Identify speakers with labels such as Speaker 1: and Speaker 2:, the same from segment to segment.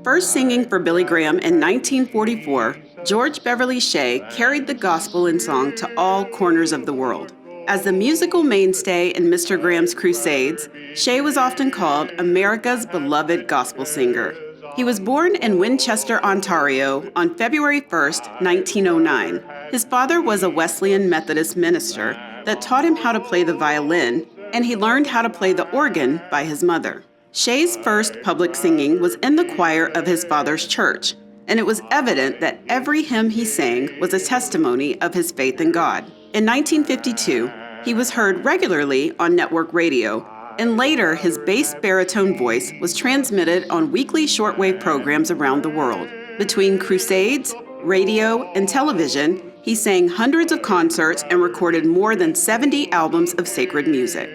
Speaker 1: First singing for Billy Graham in 1944, George Beverly Shea carried the gospel in song to all corners of the world. As the musical mainstay in Mr. Graham's crusades, Shea was often called America's beloved gospel singer. He was born in Winchester, Ontario on February 1, 1909. His father was a Wesleyan Methodist minister that taught him how to play the violin, and he learned how to play the organ by his mother. Shea's first public singing was in the choir of his father's church, and it was evident that every hymn he sang was a testimony of his faith in God. In 1952, he was heard regularly on network radio, and later his bass baritone voice was transmitted on weekly shortwave programs around the world. Between crusades, radio, and television, he sang hundreds of concerts and recorded more than 70 albums of sacred music.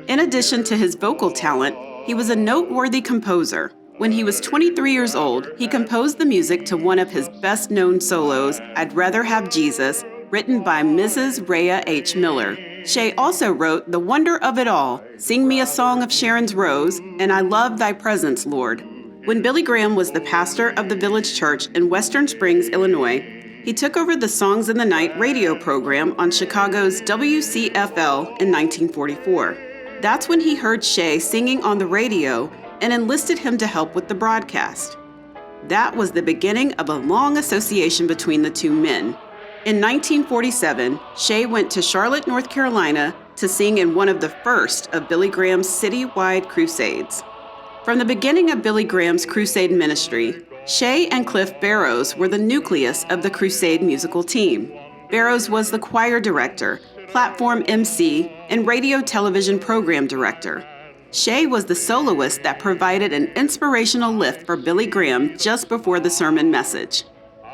Speaker 1: In addition to his vocal talent, he was a noteworthy composer. When he was 23 years old, he composed the music to one of his best-known solos, I'd Rather Have Jesus, written by Mrs. Rhea H. Miller. Shea also wrote The Wonder of It All, Sing Me a Song of Sharon's Rose, and I Love Thy Presence, Lord. When Billy Graham was the pastor of the Village Church in Western Springs, Illinois, he took over the Songs in the Night radio program on Chicago's WCFL in 1944. That's when he heard Shea singing on the radio and enlisted him to help with the broadcast. That was the beginning of a long association between the two men. In 1947, Shea went to Charlotte, North Carolina to sing in one of the first of Billy Graham's citywide crusades. From the beginning of Billy Graham's crusade ministry, Shea and Cliff Barrows were the nucleus of the crusade musical team. Barrows was the choir director, platform MC, and radio television program director. Shea was the soloist that provided an inspirational lift for Billy Graham just before the sermon message.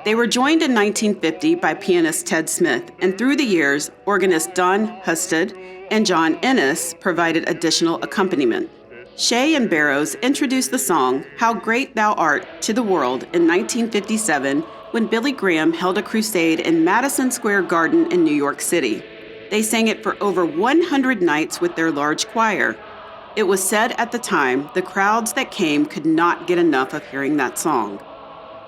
Speaker 1: They were joined in 1950 by pianist Ted Smith, and through the years, organist Don Husted and John Ennis provided additional accompaniment. Shea and Barrows introduced the song, How Great Thou Art, to the world in 1957 when Billy Graham held a crusade in Madison Square Garden in New York City. They sang it for over 100 nights with their large choir. It was said at the time the crowds that came could not get enough of hearing that song.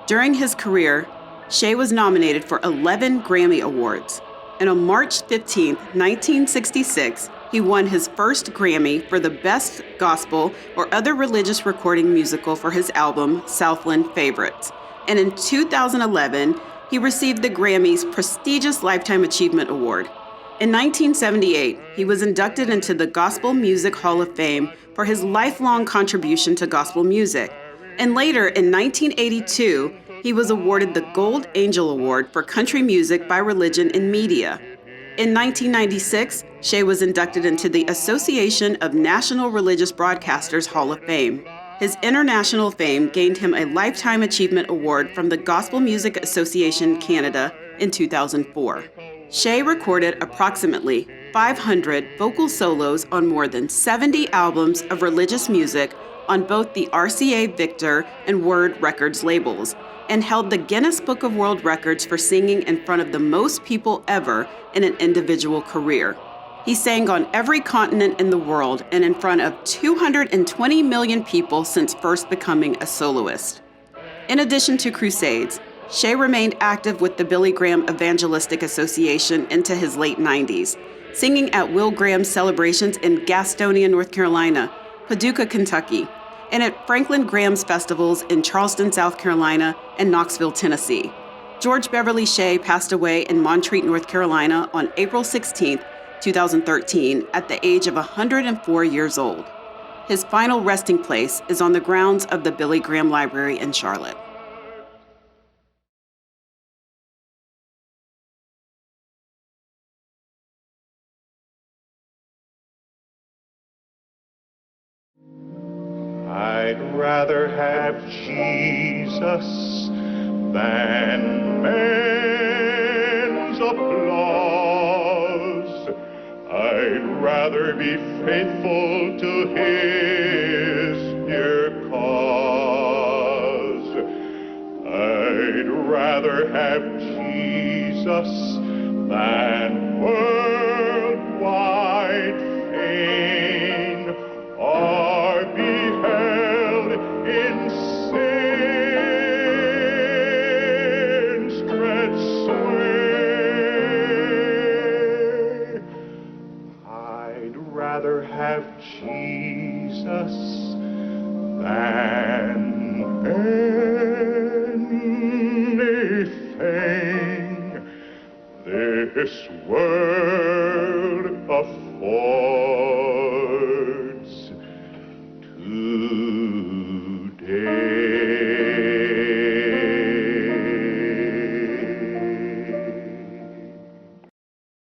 Speaker 1: During his career, Shea was nominated for 11 Grammy Awards, and on March 15, 1966, he won his first Grammy for the Best Gospel or Other Religious Recording Musical for his album, Southland Favorites. And in 2011, he received the Grammy's prestigious Lifetime Achievement Award. In 1978, he was inducted into the Gospel Music Hall of Fame for his lifelong contribution to gospel music. And later, in 1982, he was awarded the Gold Angel Award for Country Music by Religion and Media. In 1996, Shea was inducted into the Association of National Religious Broadcasters Hall of Fame. His international fame gained him a Lifetime Achievement Award from the Gospel Music Association Canada in 2004. Shea recorded approximately 500 vocal solos on more than 70 albums of religious music on both the RCA Victor and Word Records labels, and held the Guinness Book of World Records for singing in front of the most people ever in an individual career. He sang on every continent in the world and in front of 220 million people since first becoming a soloist. In addition to crusades, Shea remained active with the Billy Graham Evangelistic Association into his late 90s, singing at Will Graham's celebrations in Gastonia, North Carolina, Paducah, Kentucky, and at Franklin Graham's festivals in Charleston, South Carolina, and Knoxville, Tennessee. George Beverly Shea passed away in Montreat, North Carolina on April 16, 2013, at the age of 104 years old. His final resting place is on the grounds of the Billy Graham Library in Charlotte.
Speaker 2: I'd rather have Jesus than men's applause. I'd rather be faithful to his dear cause. I'd rather have Jesus than worldwide fame, or be held in sin. I'd rather have Jesus than anything this world affords.